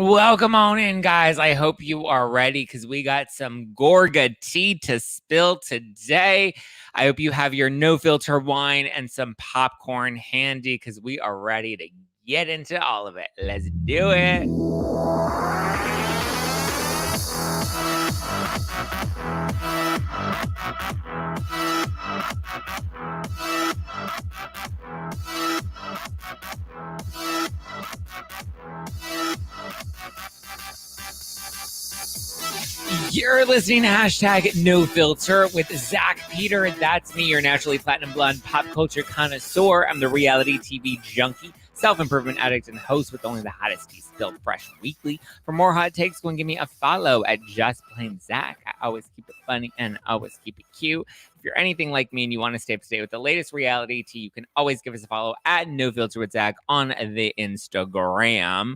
Welcome on in, guys. I hope you are ready because we got some Gorga tea to spill today. I hope you have your no filter wine and some popcorn handy because we are ready to get into all of it. Let's do it. You're listening to hashtag no filter with Zach Peter. That's me, your naturally platinum blonde pop culture connoisseur. I'm the reality TV junkie, self-improvement addict, and host with only the hottest tea spilled fresh weekly. For more hot takes, go and give me a follow at Just Plain Zach. I always keep it funny and always keep it cute. If you're anything like me and you want to stay up to date with the latest reality tea, you can always give us a follow at No Filter with Zach on the Instagram.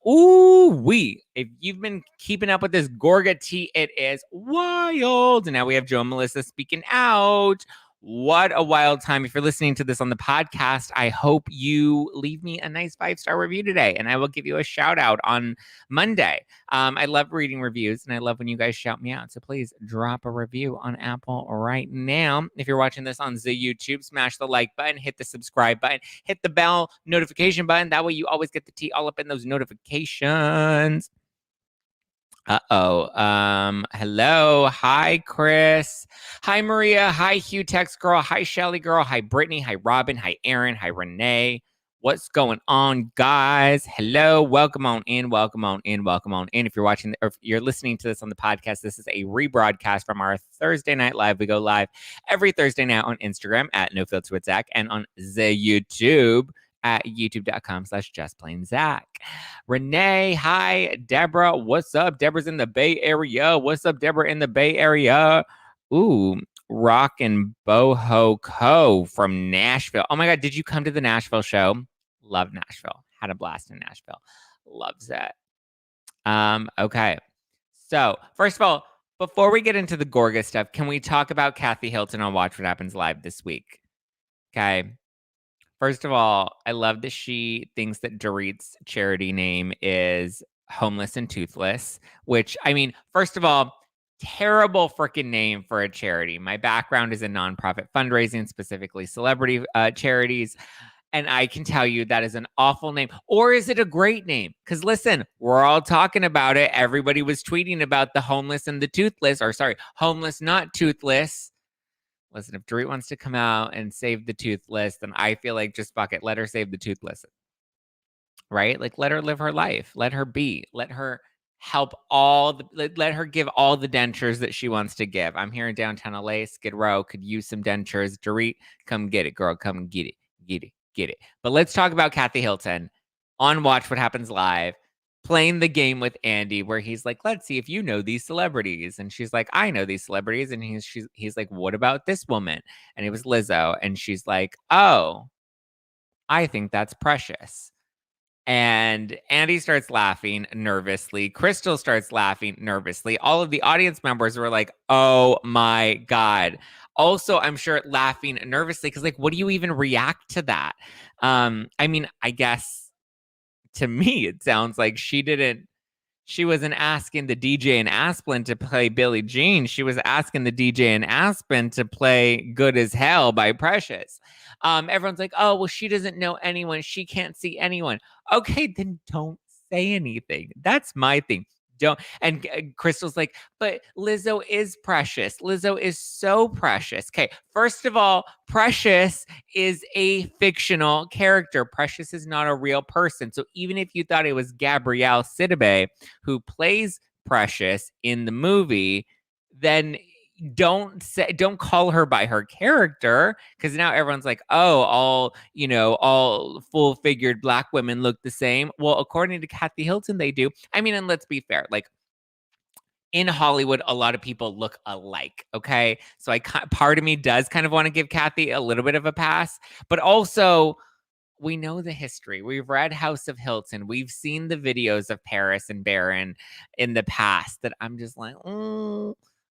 If you've been keeping up with this Gorga tea, it is wild. And now we have Joe and Melissa speaking out. What a wild time. If you're listening to this on the podcast, I hope you leave me a nice 5-star review today, and I will give you a shout out on Monday. I love reading reviews, and I love when you guys shout me out. So please drop a review on Apple right now. If you're watching this on the YouTube, smash the like button, hit the subscribe button, hit the bell notification button. That way you always get the tea all up in those notifications. Hello. Hi, Chris. Hi, Maria. Hi, Hugh Tex Girl. Hi, Shelly Girl. Hi, Brittany. Hi, Robin. Hi, Aaron. Hi, Renee. What's going on, guys? Hello. Welcome on in. Welcome on in. Welcome on in. If you're watching or if you're listening to this on the podcast, this is a rebroadcast from our Thursday night live. We go live every Thursday night on Instagram at No Filter with Zach and on the YouTube at youtube.com/justplainzach. Renee, hi. Deborah, what's up? Deborah's in the Bay Area. What's up, Deborah, in the Bay Area? Ooh, Rock and Boho Co. from Nashville. Oh my God, did you come to the Nashville show? Love Nashville. Had a blast in Nashville. Loves it. Okay. So, first of all, before we get into the Gorga stuff, can we talk about Kathy Hilton on Watch What Happens Live this week? Okay. First of all, I love that she thinks that Dorit's charity name is Homeless and Toothless, which, I mean, first of all, terrible freaking name for a charity. My background is in nonprofit fundraising, specifically celebrity charities. And I can tell you that is an awful name. Or is it a great name? Because listen, we're all talking about it. Everybody was tweeting about the homeless and the toothless, or sorry, homeless, not toothless. Listen, if Dorit wants to come out and save the toothless, then I feel like just fuck it. Let her save the toothless. Right? Like, let her live her life. Let her be. Let her help let her give all the dentures that she wants to give. I'm here in downtown LA. Skid Row could use some dentures. Dorit, come get it, girl. Come get it. Get it. Get it. But let's talk about Kathy Hilton on Watch What Happens Live, playing the game with Andy, where he's like, let's see if you know these celebrities. And she's like, I know these celebrities. And he's like, what about this woman? And it was Lizzo. And she's like, oh, I think that's Precious. And Andy starts laughing nervously. Crystal starts laughing nervously. All of the audience members were like, oh my God. Also, I'm sure laughing nervously because, like, what do you even react to that? I mean, I guess to me, it sounds like she wasn't asking the DJ in Aspen to play Billie Jean. She was asking the DJ in Aspen to play Good as Hell by Precious. Everyone's like, oh, well, she doesn't know anyone. She can't see anyone. Okay, then don't say anything. That's my thing. Don't. And Crystal's like, but Lizzo is precious. Lizzo is so precious. Okay, first of all, Precious is a fictional character. Precious is not a real person. So even if you thought it was Gabrielle Sidibe who plays Precious in the movie, then don't call her by her character, because now everyone's like, oh, all full figured Black women look the same. Well, according to Kathy Hilton, they do. I mean, and let's be fair, like, in Hollywood, a lot of people look alike. Okay. So part of me does kind of want to give Kathy a little bit of a pass, but also we know the history. We've read House of Hilton. We've seen the videos of Paris and Barron in the past that I'm just like,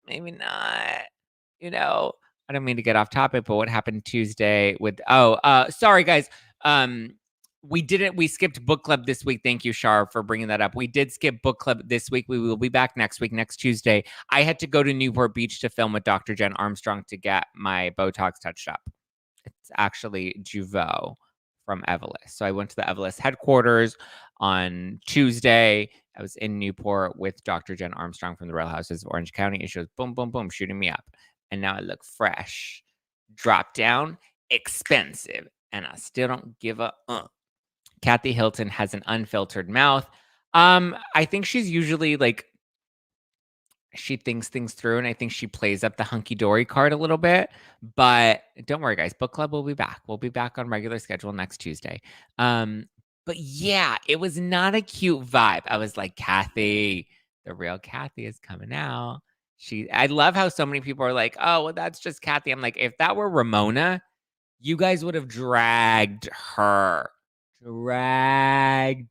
maybe not. I don't mean to get off topic, but what happened Tuesday with sorry guys. We skipped book club this week. Thank you, Shar, for bringing that up. We did skip book club this week. We will be back next week, next Tuesday. I had to go to Newport Beach to film with Dr. Jen Armstrong to get my Botox touched up. It's actually Juvo from Evolus. So I went to the Evolus headquarters on Tuesday. I was in Newport with Dr. Jen Armstrong from the Real Houses of Orange County, and she was boom, boom, boom, shooting me up. And now I look fresh. Drop down, expensive, and I still don't give a Kathy Hilton has an unfiltered mouth. I think she's usually like she thinks things through, and I think she plays up the hunky dory card a little bit. But don't worry, guys. Book club will be back. We'll be back on regular schedule next Tuesday. But yeah, it was not a cute vibe. I was like, Kathy, the real Kathy is coming out. I love how so many people are like, oh, well, that's just Kathy. I'm like, if that were Ramona, you guys would have dragged her. And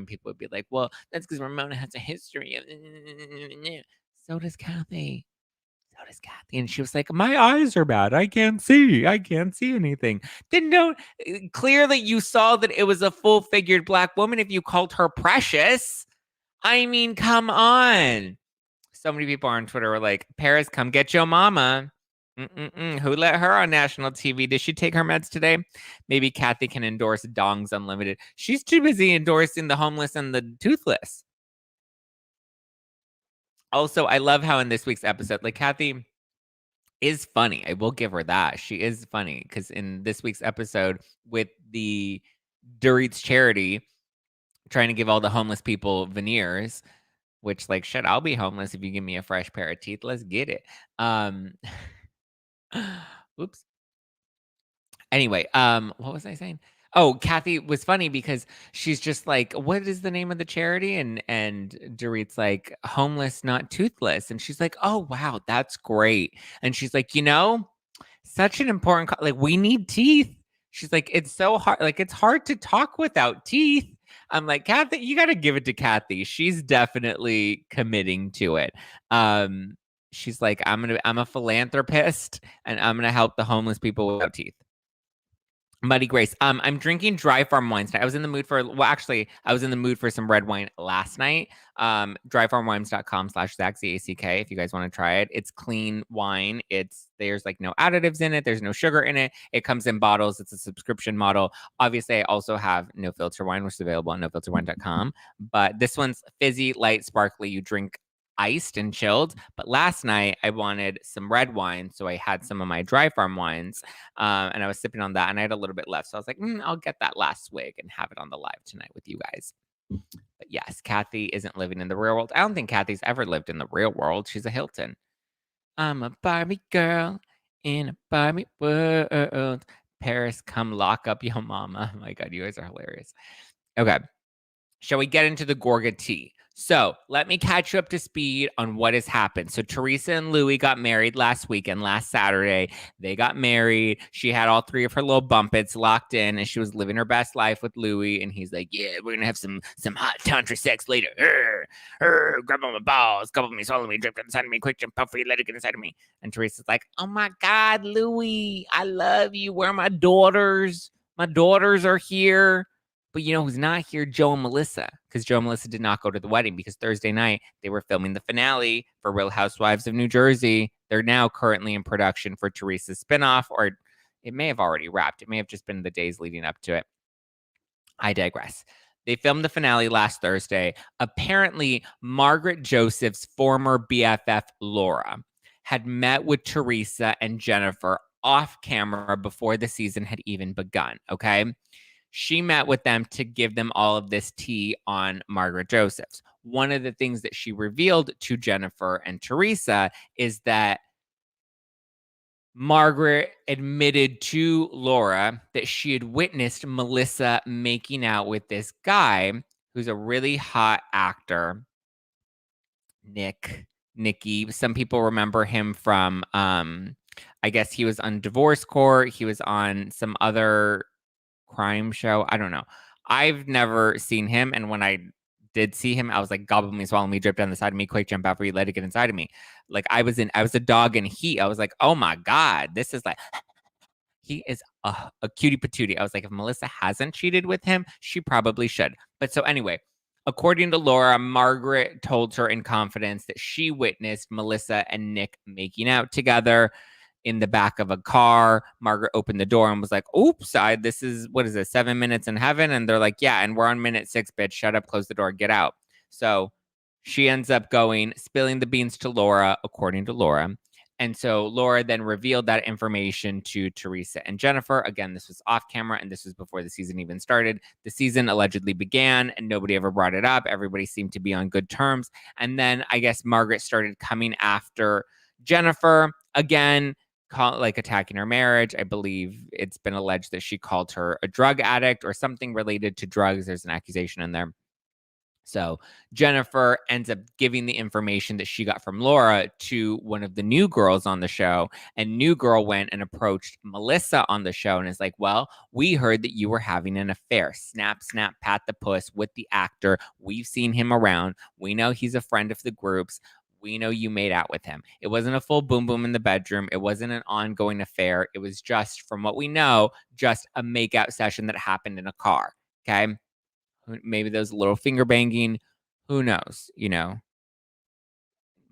people would be like, well, that's because Ramona has a history of so does Kathy. And she was like, my eyes are bad. I can't see anything. Then don't clearly you saw that it was a full-figured Black woman if you called her precious. I mean, come on. So many people on Twitter were like, Paris, come get your mama. Who let her on national TV? Did she take her meds today? Maybe Kathy can endorse Dongs Unlimited. She's too busy endorsing the homeless and the toothless. Also, I love how in this week's episode, like Kathy is funny. I will give her that. She is funny because in this week's episode with the Dorit's charity trying to give all the homeless people veneers, which like, shit, I'll be homeless if you give me a fresh pair of teeth. Let's get it. Oops. Anyway, what was I saying? Oh, Kathy was funny because she's just like, what is the name of the charity? And Dorit's like, homeless, not toothless. And she's like, oh, wow, that's great. And she's like, such an important, like, we need teeth. She's like, it's so hard. Like, it's hard to talk without teeth. I'm like, Kathy, you got to give it to Kathy. She's definitely committing to it. She's like, I'm a philanthropist and I'm gonna help the homeless people without teeth. Muddy Grace. I'm drinking Dry Farm wines tonight. I was in the mood for some red wine last night. Dryfarmwines.com/Zack, ZACK, if you guys want to try it. It's clean wine. There's like no additives in it. There's no sugar in it. It comes in bottles. It's a subscription model. Obviously, I also have No Filter wine, which is available on nofilterwine.com. But this one's fizzy, light, sparkly. You drink iced and chilled. But last night I wanted some red wine, so I had some of my Dry Farm wines, and I was sipping on that, and I had a little bit left. So I was like, I'll get that last swig and have it on the live tonight with you guys. But yes, Kathy isn't living in the real world. I don't think Kathy's ever lived in the real world. She's a Hilton. I'm a Barbie girl in a Barbie world. Paris, come lock up your mama. Oh my God, you guys are hilarious. Okay. Shall we get into the Gorga tea? So let me catch you up to speed on what has happened. So Teresa and Louis got married last Saturday. They got married. She had all three of her little bumpets locked in, and she was living her best life with Louis. And he's like, yeah, we're going to have some hot tantra sex later. Grab on my balls, gobble me, swallow me, drip inside of me, quick jump puff for you, let it get inside of me. And Teresa's like, oh my God, Louis, I love you. Where are my daughters? My daughters are here. But you know who's not here? Joe and Melissa, because Joe and Melissa did not go to the wedding because Thursday night they were filming the finale for Real Housewives of New Jersey. They're now currently in production for Teresa's spinoff, or it may have already wrapped. It may have just been the days leading up to it. I digress. They filmed the finale last Thursday. Apparently, Margaret Joseph's former BFF, Laura, had met with Teresa and Jennifer off camera before the season had even begun, okay? She met with them to give them all of this tea on Margaret Josephs. One of the things that she revealed to Jennifer and Teresa is that Margaret admitted to Laura that she had witnessed Melissa making out with this guy who's a really hot actor, Nicky. Some people remember him from, I guess he was on Divorce Court. He was on some other crime show. I don't know. I've never seen him. And when I did see him, I was like, gobble me, swallow me, drip down the side of me, quick jump out for you, let it get inside of me. Like I was a dog in heat. I was like, oh my God, this is like, He is a cutie patootie. I was like, if Melissa hasn't cheated with him, she probably should. But so anyway, according to Laura, Margaret told her in confidence that she witnessed Melissa and Nick making out together in the back of a car. Margaret opened the door and was like, oops, this is, what is it, 7 minutes in heaven? And they're like, yeah, and we're on minute 6, bitch. Shut up, close the door, get out. So she ends up going, spilling the beans to Laura, according to Laura. And so Laura then revealed that information to Teresa and Jennifer. Again, this was off camera and this was before the season even started. The season allegedly began and nobody ever brought it up. Everybody seemed to be on good terms. And then I guess Margaret started coming after Jennifer again, like attacking her marriage. I believe it's been alleged that she called her a drug addict or something related to drugs. There's an accusation in there. So Jennifer ends up giving the information that she got from Laura to one of the new girls on the show. And new girl went and approached Melissa on the show and is like, well, we heard that you were having an affair. Snap, snap, pat the puss with the actor. We've seen him around. We know he's a friend of the group's. We know you made out with him. It wasn't a full boom boom in the bedroom. It wasn't an ongoing affair. It was just, from what we know, just a makeout session that happened in a car. Okay. Maybe those little finger banging, who knows,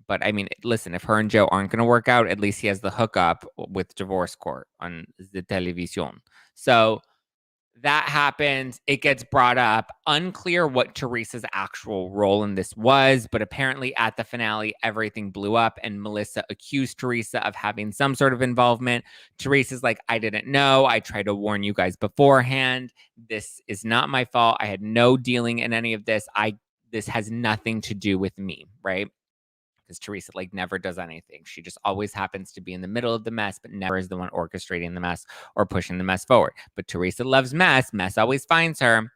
But I mean, listen, if her and Joe aren't going to work out, at least he has the hookup with divorce court on the television. So that happens. It gets brought up. Unclear what Teresa's actual role in this was, but apparently at the finale, everything blew up and Melissa accused Teresa of having some sort of involvement. Teresa's like, I didn't know. I tried to warn you guys beforehand. This is not my fault. I had no dealing in any of this. This has nothing to do with me, right? Because Teresa never does anything. She just always happens to be in the middle of the mess, but never is the one orchestrating the mess or pushing the mess forward. But Teresa loves mess. Mess always finds her.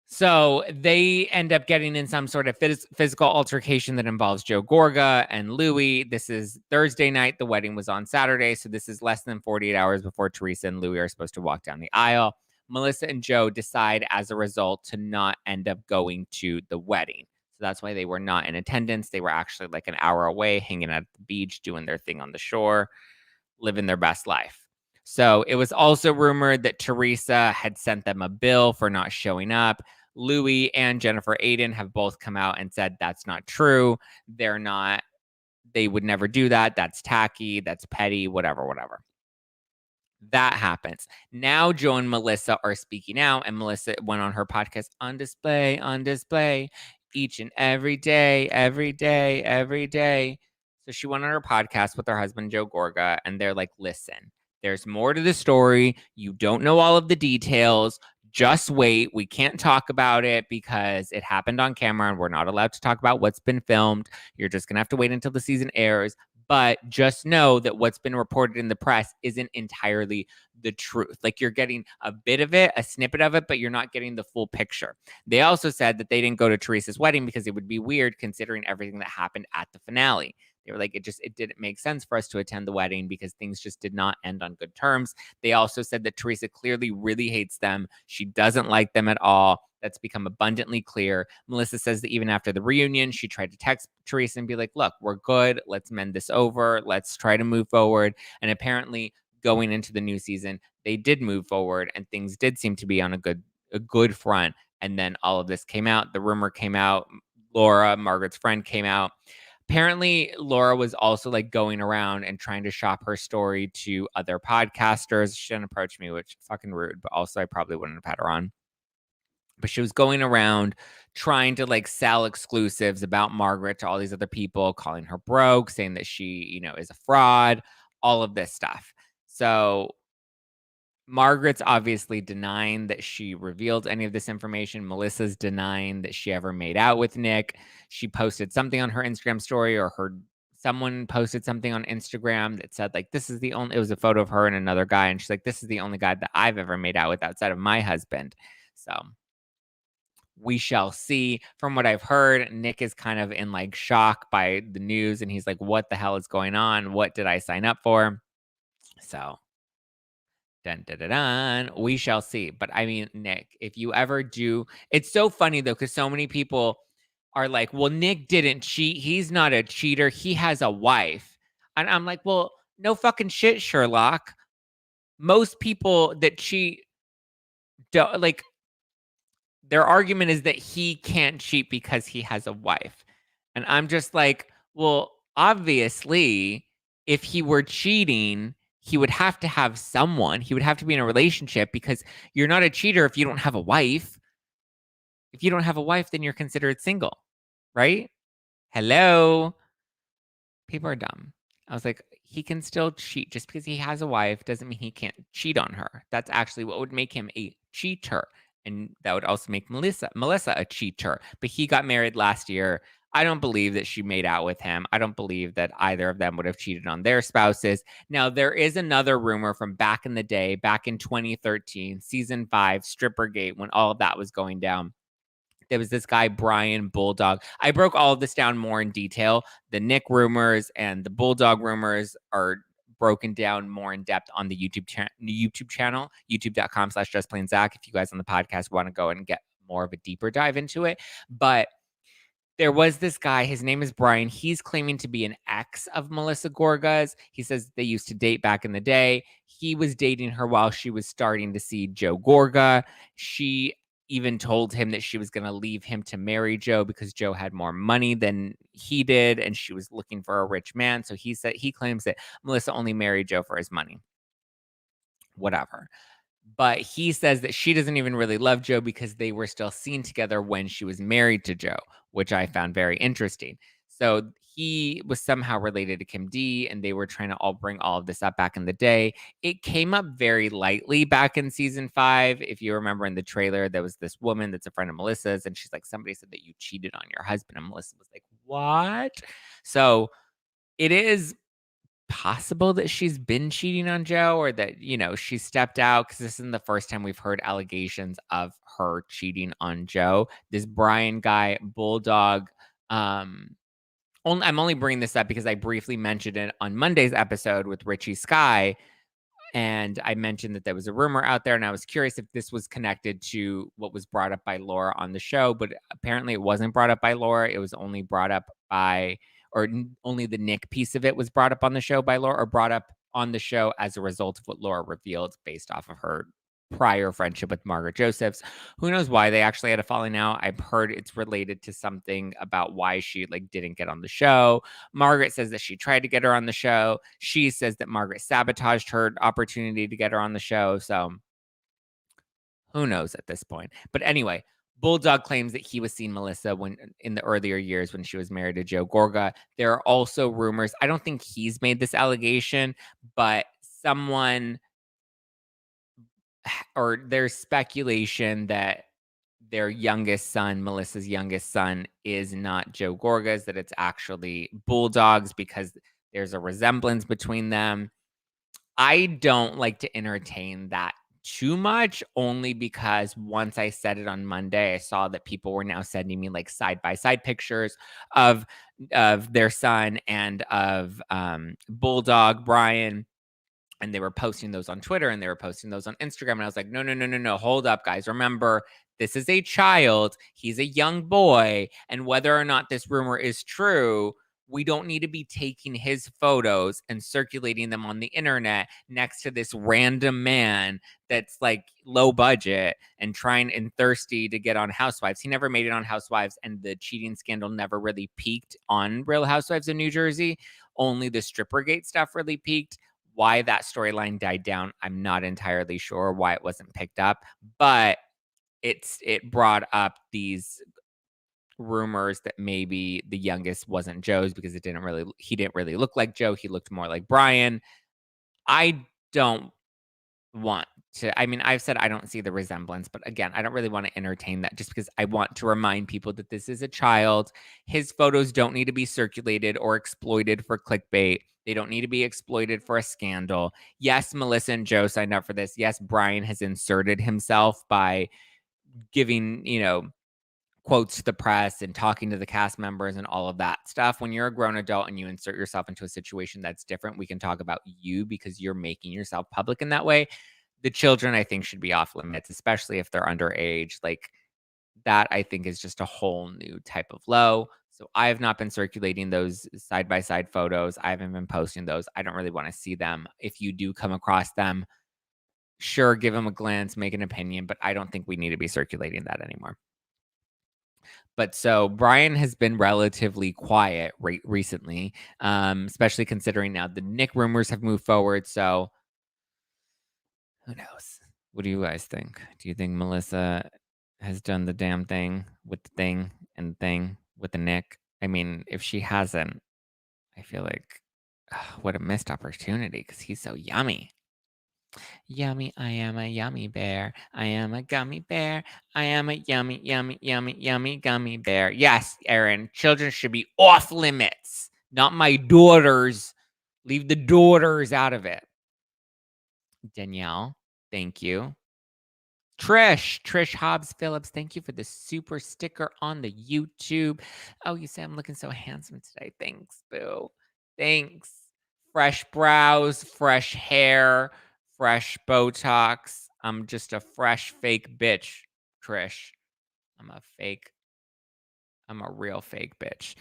So they end up getting in some sort of physical altercation that involves Joe Gorga and Louis. This is Thursday night. The wedding was on Saturday. So this is less than 48 hours before Teresa and Louis are supposed to walk down the aisle. Melissa and Joe decide as a result to not end up going to the wedding. So that's why they were not in attendance. They were actually an hour away, hanging out at the beach, doing their thing on the shore, living their best life. So it was also rumored that Teresa had sent them a bill for not showing up. Louis and Jennifer Aiden have both come out and said that's not true. They would never do that. That's tacky. That's petty, whatever. That happens. Now Joe and Melissa are speaking out, and Melissa went on her podcast, on display, each and every day. So she went on her podcast with her husband, Joe Gorga, and they're like, listen, there's more to the story. You don't know all of the details. Just wait. We can't talk about it because it happened on camera and we're not allowed to talk about what's been filmed. You're just going to have to wait until the season airs. But just know that what's been reported in the press isn't entirely the truth. You're getting a bit of it, a snippet of it, but you're not getting the full picture. They also said that they didn't go to Teresa's wedding because it would be weird considering everything that happened at the finale. They were like, it didn't make sense for us to attend the wedding because things just did not end on good terms. They also said that Teresa clearly really hates them. She doesn't like them at all. That's become abundantly clear. Melissa says that even after the reunion, she tried to text Teresa and be like, look, we're good. Let's mend this over. Let's try to move forward. And apparently going into the new season, they did move forward and things did seem to be on a good front. And then all of this came out. The rumor came out. Laura, Margaret's friend, came out. Apparently, Laura was also going around and trying to shop her story to other podcasters. She didn't approach me, which fucking rude, but also I probably wouldn't have had her on. But she was going around trying to sell exclusives about Margaret to all these other people, calling her broke, saying that she, is a fraud, all of this stuff. So Margaret's obviously denying that she revealed any of this information. Melissa's denying that she ever made out with Nick. She posted something on her Instagram story, or someone posted something on Instagram that said it was a photo of her and another guy. And she's like, this is the only guy that I've ever made out with outside of my husband. So we shall see. From what I've heard, Nick is kind of in shock by the news. And he's like, what the hell is going on? What did I sign up for? So dun, dun, dun, dun. We shall see. But I mean, Nick, if you ever do, it's so funny though, because so many people are like, well, Nick didn't cheat. He's not a cheater. He has a wife. And I'm like, well, no fucking shit, Sherlock. most people that cheat don't like. Their argument is that he can't cheat because he has a wife. And I'm just like, well, obviously, if he were cheating, he would have to have someone. He would have to be in a relationship because you're not a cheater if you don't have a wife. If you don't have a wife, then you're considered single, right? Hello. People are dumb. I was like, he can still cheat. Just because he has a wife doesn't mean he can't cheat on her. That's actually what would make him a cheater. And that would also make Melissa a cheater. But he got married last year. I don't believe that she made out with him. I don't believe that either of them would have cheated on their spouses. Now, there is another rumor from back in the day, back in 2013, season 5, Strippergate, when all of that was going down. There was this guy, Brian Bulldog. I broke all of this down more in detail. The Nick rumors and the Bulldog rumors are broken down more in depth on the YouTube channel, youtube.com/justplainzach. If you guys on the podcast want to go and get more of a deeper dive into it. But there was this guy, his name is Brian. He's claiming to be an ex of Melissa Gorga's. He says they used to date back in the day. He was dating her while she was starting to see Joe Gorga. She even told him that she was going to leave him to marry Joe because Joe had more money than he did and she was looking for a rich man. So he claims that Melissa only married Joe for his money. Whatever. But he says that she doesn't even really love Joe because they were still seen together when she was married to Joe, which I found very interesting. So he was somehow related to Kim D, and they were trying to all bring all of this up back in the day. It came up very lightly back in season 5. If you remember in the trailer, there was this woman that's a friend of Melissa's, and she's like, somebody said that you cheated on your husband. And Melissa was like, what? So it is possible that she's been cheating on Joe or that, she stepped out because this isn't the first time we've heard allegations of her cheating on Joe. This Brian guy, Bulldog, I'm only bringing this up because I briefly mentioned it on Monday's episode with Richie Sky. And I mentioned that there was a rumor out there, and I was curious if this was connected to what was brought up by Laura on the show. But apparently, it wasn't brought up by Laura. It was only brought up by, only the Nick piece of it was brought up on the show by Laura, or brought up on the show as a result of what Laura revealed based off of her prior friendship with Margaret Josephs. Who knows why they actually had a falling out? I've heard it's related to something about why she didn't get on the show. Margaret says that she tried to get her on the show. She says that Margaret sabotaged her opportunity to get her on the show. So who knows at this point? But anyway, Bulldog claims that he was seeing Melissa when in the earlier years when she was married to Joe Gorga. There are also rumors. I don't think he's made this allegation, but someone or there's speculation that their youngest son, Melissa's youngest son, is not Joe Gorga's, that it's actually Bulldog's because there's a resemblance between them. I don't like to entertain that too much, only because once I said it on Monday, I saw that people were now sending me side-by-side pictures of their son and of Bulldog Brian, and they were posting those on Twitter and they were posting those on Instagram. And I was like, no, no, no, no, no. Hold up, guys. Remember, this is a child. He's a young boy. And whether or not this rumor is true, we don't need to be taking his photos and circulating them on the internet next to this random man that's low budget and trying and thirsty to get on Housewives. He never made it on Housewives, and the cheating scandal never really peaked on Real Housewives of New Jersey. Only the Strippergate stuff really peaked. Why that storyline died down, I'm not entirely sure why it wasn't picked up, but it brought up these rumors that maybe the youngest wasn't Joe's because he didn't really look like Joe. He looked more like Brian. I don't want to, I've said I don't see the resemblance, but again, I don't really want to entertain that just because I want to remind people that this is a child. His photos don't need to be circulated or exploited for clickbait. They don't need to be exploited for a scandal. Yes, Melissa and Joe signed up for this. Yes, Brian has inserted himself by giving, quotes to the press and talking to the cast members and all of that stuff. When you're a grown adult and you insert yourself into a situation that's different, we can talk about you because you're making yourself public in that way. The children, I think, should be off limits, especially if they're underage. That, I think, is just a whole new type of low. So I have not been circulating those side-by-side photos. I haven't been posting those. I don't really want to see them. If you do come across them, sure, give him a glance, make an opinion, but I don't think we need to be circulating that anymore. But so Brian has been relatively quiet recently, especially considering now the Nick rumors have moved forward. So who knows? What do you guys think? Do you think Melissa has done the damn thing with the thing and thing with the Nick? I mean, if she hasn't, I feel like what a missed opportunity because he's so yummy. Yummy, I am a yummy bear. I am a gummy bear. I am a yummy, yummy, yummy, yummy gummy bear. Yes, Aaron, children should be off limits, not my daughters. Leave the daughters out of it. Danielle, thank you. Trish Hobbs Phillips, thank you for the super sticker on the YouTube. Oh, you say I'm looking so handsome today. Thanks, boo. Thanks. Fresh brows, fresh hair, fresh Botox. I'm just a fresh fake bitch, Trish. I'm a real fake bitch.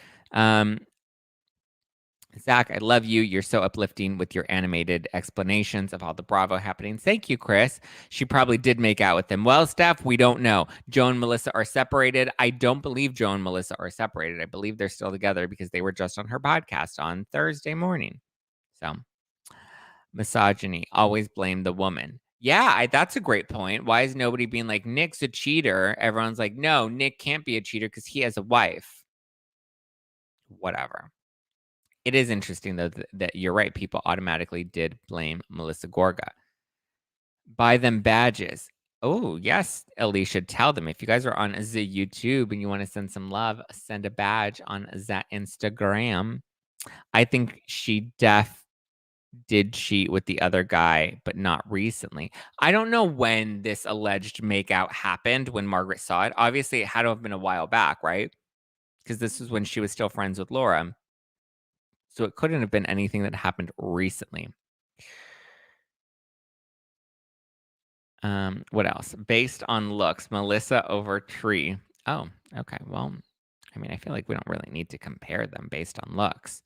Zach, I love you. You're so uplifting with your animated explanations of all the Bravo happenings. Thank you, Chris. She probably did make out with him. Well, Steph, we don't know. Joe and Melissa are separated. I don't believe Joe and Melissa are separated. I believe they're still together because they were just on her podcast on Thursday morning. So, misogyny. Always blame the woman. Yeah, that's a great point. Why is nobody being like, Nick's a cheater? Everyone's like, no, Nick can't be a cheater because he has a wife. Whatever. It is interesting, though, that you're right. People automatically did blame Melissa Gorga. Buy them badges. Oh, yes, Alicia, tell them. If you guys are on the YouTube and you want to send some love, send a badge on that Instagram. I think she did cheat with the other guy, but not recently. I don't know when this alleged makeout happened, when Margaret saw it. Obviously, it had to have been a while back, right? Because this was when she was still friends with Laura. So it couldn't have been anything that happened recently. What else? Based on looks, Melissa over Tree. Oh, okay. Well, I mean, I feel like we don't really need to compare them based on looks.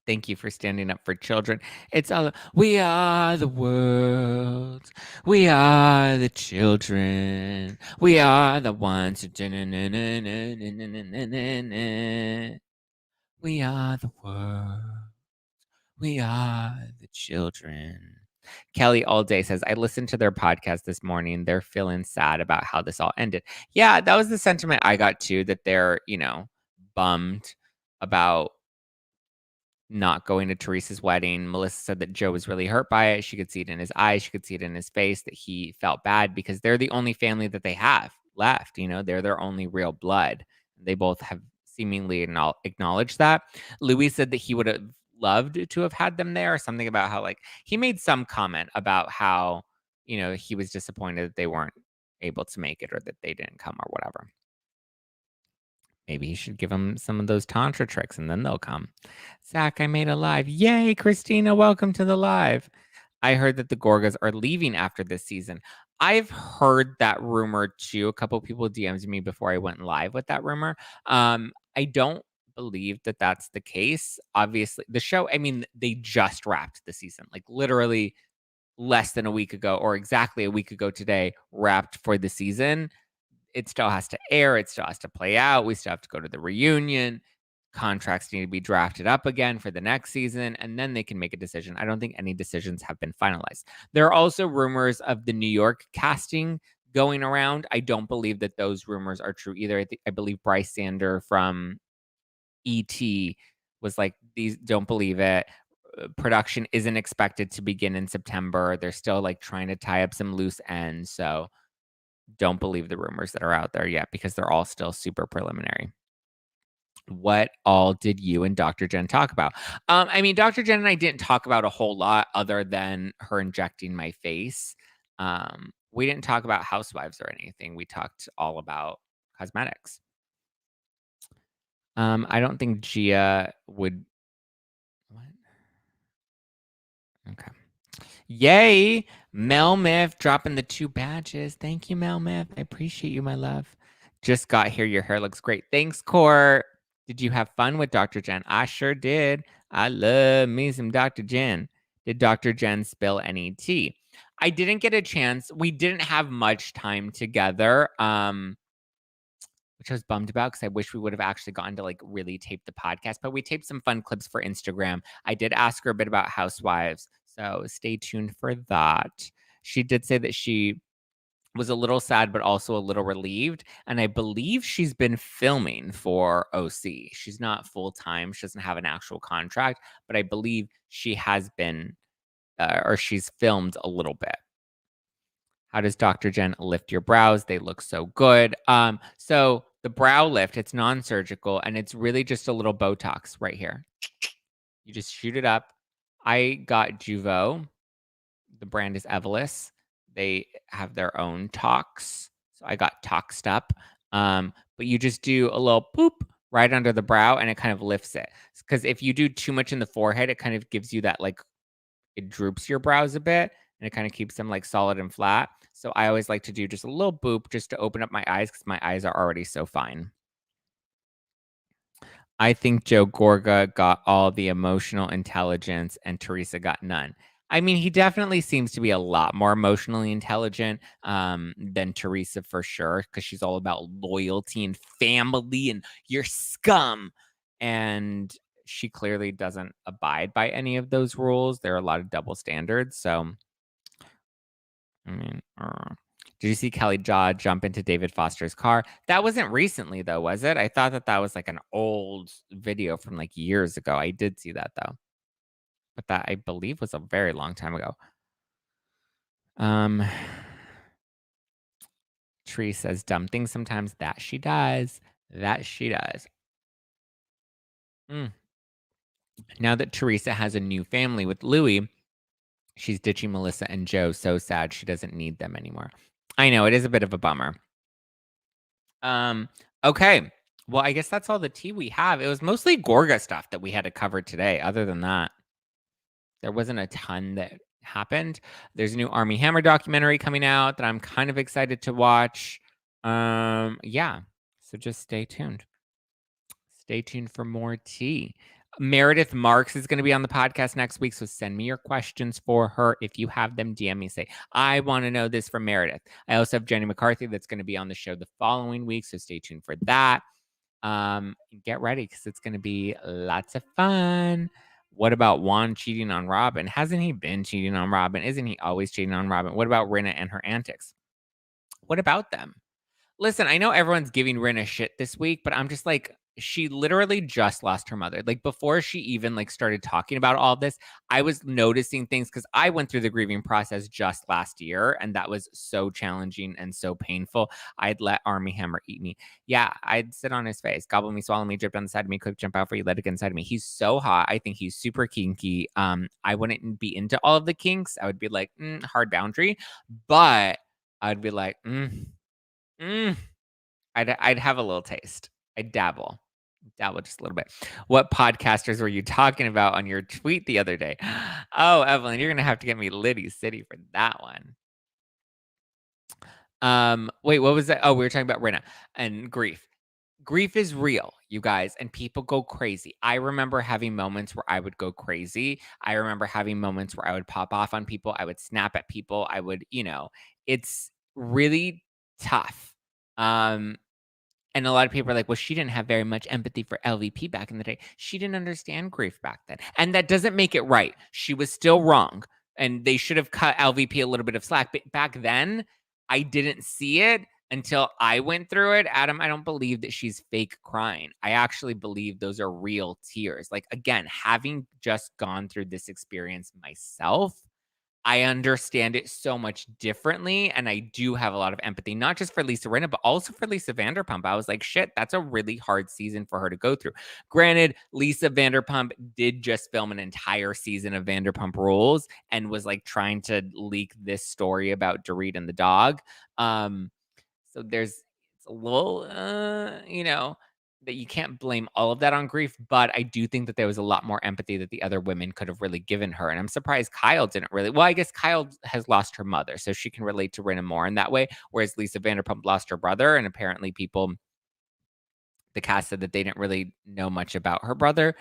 Thank you for standing up for children. It's all we are the world. We are the children. We are the ones who we are the world. We are the children. Kelly all day says, I listened to their podcast this morning. They're feeling sad about how this all ended. Yeah, that was the sentiment I got too, that they're, bummed about not going to Teresa's wedding. Melissa said that Joe was really hurt by it. She could see it in his eyes. She could see it in his face that he felt bad because they're the only family that they have left. They're their only real blood. They both have seemingly acknowledged that. Louis said that he would have loved to have had them there, or something about how, like, he made some comment about how, he was disappointed that they weren't able to make it or that they didn't come or whatever. Maybe he should give them some of those tantra tricks and then they'll come. Zach, I made a live. Yay, Christina, welcome to the live. I heard that the Gorgas are leaving after this season. I've heard that rumor too. A couple people DM'd me before I went live with that rumor. I don't believe that that's the case. Obviously, the show, I mean, they just wrapped the season, like literally less than a week ago, or exactly a week ago today, wrapped for the season. It still has to air. It still has to play out. We still have to go to the reunion. Contracts need to be drafted up again for the next season, and then they can make a decision. I don't think any decisions have been finalized. There are also rumors of the New York casting going around. I don't believe that those rumors are true either. I believe Bryce Sander from ET was like, these don't believe it. Production isn't expected to begin in September. They're still like trying to tie up some loose ends. So don't believe the rumors that are out there yet because they're all still super preliminary. What all did you and Dr. Jen talk about? I mean, Dr. Jen and I didn't talk about a whole lot other than her injecting my face. We didn't talk about housewives or anything. We talked all about cosmetics. I don't think Gia would. What? Okay. Yay! Mel Myth dropping the 2 badges. Thank you, Mel Myth. I appreciate you, my love. Just got here. Your hair looks great. Thanks, Court. Did you have fun with Dr. Jen? I sure did. I love me some Dr. Jen. Did Dr. Jen spill any tea? I didn't get a chance. We didn't have much time together, which I was bummed about because I wish we would have actually gotten to like really tape the podcast, but we taped some fun clips for Instagram. I did ask her a bit about Housewives, so stay tuned for that. She did say that she was a little sad, but also a little relieved. And I believe she's been filming for OC. She's not full time, she doesn't have an actual contract, but I believe she has been, or she's filmed a little bit. How does Dr. Jen lift your brows? They look so good. So the brow lift, it's non-surgical and it's really just a little Botox right here. You just shoot it up. I got Juvo. The brand is Evolus. They have their own tox. So I got toxed up. But you just do a little poop right under the brow and it kind of lifts it. Because if you do too much in the forehead, it kind of gives you that like it droops your brows a bit and it kind of keeps them like solid and flat. So I always like to do just a little boop just to open up my eyes because my eyes are already so fine. I think Joe Gorga got all the emotional intelligence and Teresa got none. I mean, he definitely seems to be a lot more emotionally intelligent than Teresa for sure, because she's all about loyalty and family and you're scum. And she clearly doesn't abide by any of those rules. There are a lot of double standards. So, I mean, did you see Kelly Jaw jump into David Foster's car? That wasn't recently, though, was it? I thought that that was like an old video from like years ago. I did see that though, but that I believe was a very long time ago. Um, Tree says dumb things sometimes. That she does. That she does. Mm. Now that Teresa has a new family with Louis, she's ditching Melissa and Joe. So sad she doesn't need them anymore. I know it is a bit of a bummer. Okay. Well, I guess that's all the tea we have. It was mostly Gorga stuff that we had to cover today. Other than that, there wasn't a ton that happened. There's a new Army Hammer documentary coming out that I'm kind of excited to watch. Yeah. So just stay tuned. Stay tuned for more tea. Meredith Marks is going to be on the podcast next week. So send me your questions for her. If you have them, DM me. Say, I want to know this from Meredith. I also have Jenny McCarthy that's going to be on the show the following week. So stay tuned for that. Get ready because it's going to be lots of fun. What about Juan cheating on Robin? Hasn't he been cheating on Robin? Isn't he always cheating on Robin? What about Rinna and her antics? What about them? Listen, I know everyone's giving Rinna shit this week, but I'm just like, she literally just lost her mother. Like before she even like started talking about all this, I was noticing things because I went through the grieving process just last year, and that was so challenging and so painful. I'd let Army Hammer eat me. Yeah, I'd sit on his face, gobble me, swallow me, drip down the side of me, quick jump out for you, let it get inside of me. He's so hot. I think he's super kinky. I wouldn't be into all of the kinks. I would be like, hard boundary, but I'd be like, Mm, I'd have a little taste. I'd dabble just a little bit. What podcasters were you talking about on your tweet the other day? Oh, Evelyn, you're gonna have to get me Liddy City for that one. Wait, what was that? Oh, we were talking about Rinna and grief. Grief is real, you guys, and people go crazy. I remember having moments where I would go crazy. I remember having moments where I would pop off on people. I would snap at people. I would, it's really tough. Um, and a lot of people are like, well, she didn't have very much empathy for LVP back in the day. She didn't understand grief back then. And that doesn't make it right. She was still wrong. And they should have cut LVP a little bit of slack. But back then, I didn't see it until I went through it. Adam, I don't believe that she's fake crying. I actually believe those are real tears. Like, again, having just gone through this experience myself, I understand it so much differently, and I do have a lot of empathy, not just for Lisa Rinna, but also for Lisa Vanderpump. I was like, shit, that's a really hard season for her to go through. Granted, Lisa Vanderpump did just film an entire season of Vanderpump Rules and was like trying to leak this story about Dorit and the dog. So it's a little, that you can't blame all of that on grief, but I do think that there was a lot more empathy that the other women could have really given her. And I'm surprised Kyle didn't really. Well, I guess Kyle has lost her mother, so she can relate to Rinna more in that way. Whereas Lisa Vanderpump lost her brother, and apparently the cast said that they didn't really know much about her brother.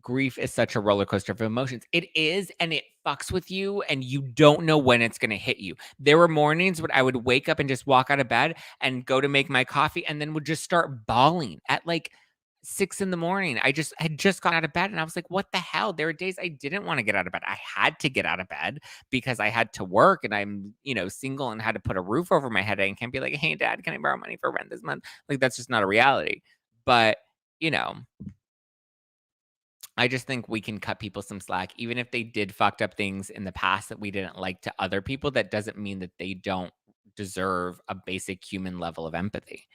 grief is such a roller coaster of emotions. It is, and it fucks with you, and you don't know when it's gonna hit you. There were mornings when I would wake up and just walk out of bed and go to make my coffee and then would just start bawling at, like, 6 in the morning. I just had just gotten out of bed, and I was like, "What the hell?" There were days I didn't wanna get out of bed. I had to get out of bed because I had to work, and I'm, single and had to put a roof over my head. I can't be like, "Hey, dad, can I borrow money for rent this month?" Like, that's just not a reality. But, you know I just think we can cut people some slack, even if they did fucked up things in the past that we didn't like to other people. That doesn't mean that they don't deserve a basic human level of empathy.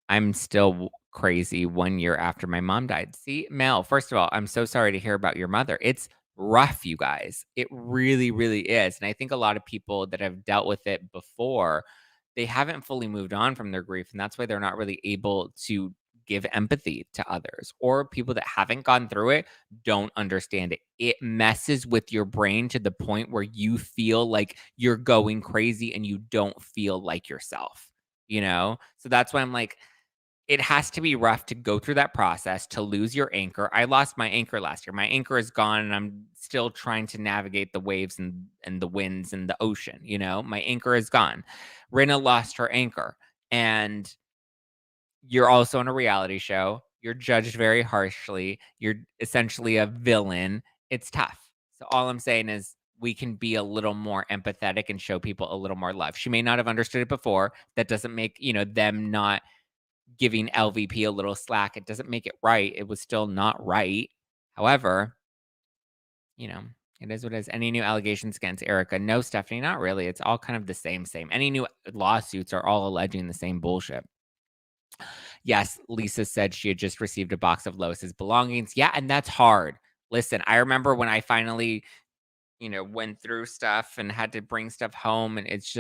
I'm still crazy 1 year after my mom died. See, Mel, first of all, I'm so sorry to hear about your mother. It's rough, you guys. It really, really is. And I think a lot of people that have dealt with it before, they haven't fully moved on from their grief. And that's why they're not really able to give empathy to others. Or people that haven't gone through it don't understand it. It messes with your brain to the point where you feel like you're going crazy and you don't feel like yourself, So that's why I'm like, it has to be rough to go through that process, to lose your anchor. I lost my anchor last year. My anchor is gone, and I'm still trying to navigate the waves and the winds and the ocean. My anchor is gone. Rinna lost her anchor, and you're also on a reality show. You're judged very harshly. You're essentially a villain. It's tough. So all I'm saying is we can be a little more empathetic and show people a little more love. She may not have understood it before. That doesn't make, them not giving LVP a little slack. It doesn't make it right. It was still not right. However, you know, it is what it is. Any new allegations against Erica? No, Stephanie, not really. It's all kind of the same. Any new lawsuits are all alleging the same bullshit. Yes, Lisa said she had just received a box of Lois's belongings. Yeah, and that's hard. Listen, I remember when I finally, went through stuff and had to bring stuff home, and it's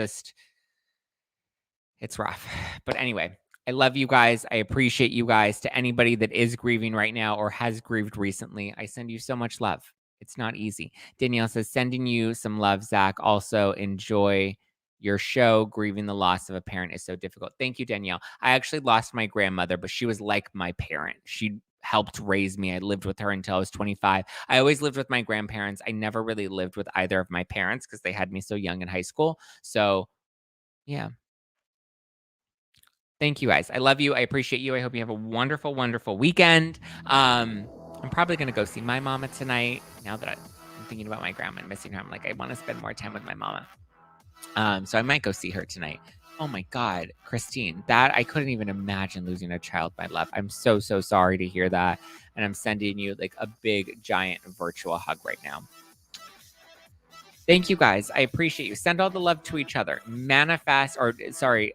rough. But anyway, I love you guys. I appreciate you guys. To anybody that is grieving right now or has grieved recently, I send you so much love. It's not easy. Danielle says, sending you some love, Zach. Also, enjoy your show. Grieving the loss of a parent is so difficult. Thank you, Danielle. I actually lost my grandmother, but she was like my parent. She helped raise me. I lived with her until I was 25. I always lived with my grandparents. I never really lived with either of my parents because they had me so young in high school. So, yeah. Thank you guys. I love you. I appreciate you. I hope you have a wonderful, wonderful weekend. I'm probably going to go see my mama tonight. Now that I'm thinking about my grandma and missing her, I'm like, I want to spend more time with my mama. So I might go see her tonight. Oh my God, Christine, that I couldn't even imagine losing a child by love. I'm so, so sorry to hear that. And I'm sending you like a big, giant virtual hug right now. Thank you guys. I appreciate you. Send all the love to each other. Manifest, or sorry,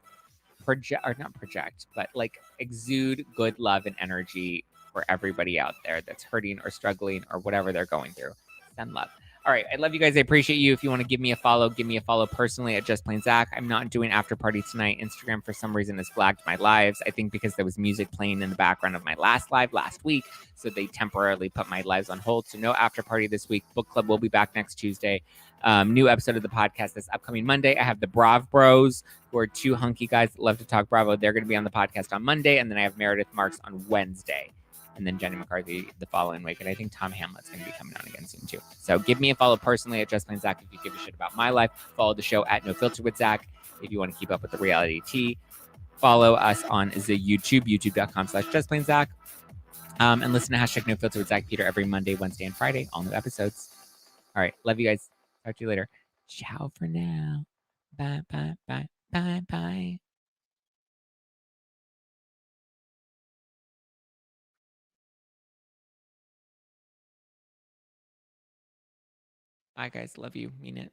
project, or not project, but like exude good love and energy for everybody out there that's hurting or struggling or whatever they're going through. Send love. All right. I love you guys. I appreciate you. If you want to give me a follow personally at Just Plain Zach. I'm not doing after party tonight. Instagram, for some reason, has flagged my lives. I think because there was music playing in the background of my last live last week. So they temporarily put my lives on hold. So no after party this week. Book club will be back next Tuesday. New episode of the podcast this upcoming Monday. I have the Brav Bros, who are two hunky guys that love to talk Bravo. They're going to be on the podcast on Monday. And then I have Meredith Marks on Wednesday. And then Jenny McCarthy the following week. And I think Tom Hamlet's going to be coming on again soon, too. So give me a follow personally at Just Plain Zach if you give a shit about my life. Follow the show at No Filter with Zach if you want to keep up with the reality tea. Follow us on the YouTube, youtube.com/JustPlainZach. And listen to hashtag No Filter with Zach Peter every Monday, Wednesday, and Friday. All new episodes. All right. Love you guys. Talk to you later. Ciao for now. Bye, bye, bye, bye, bye. Bye, guys. Love you. Mean it.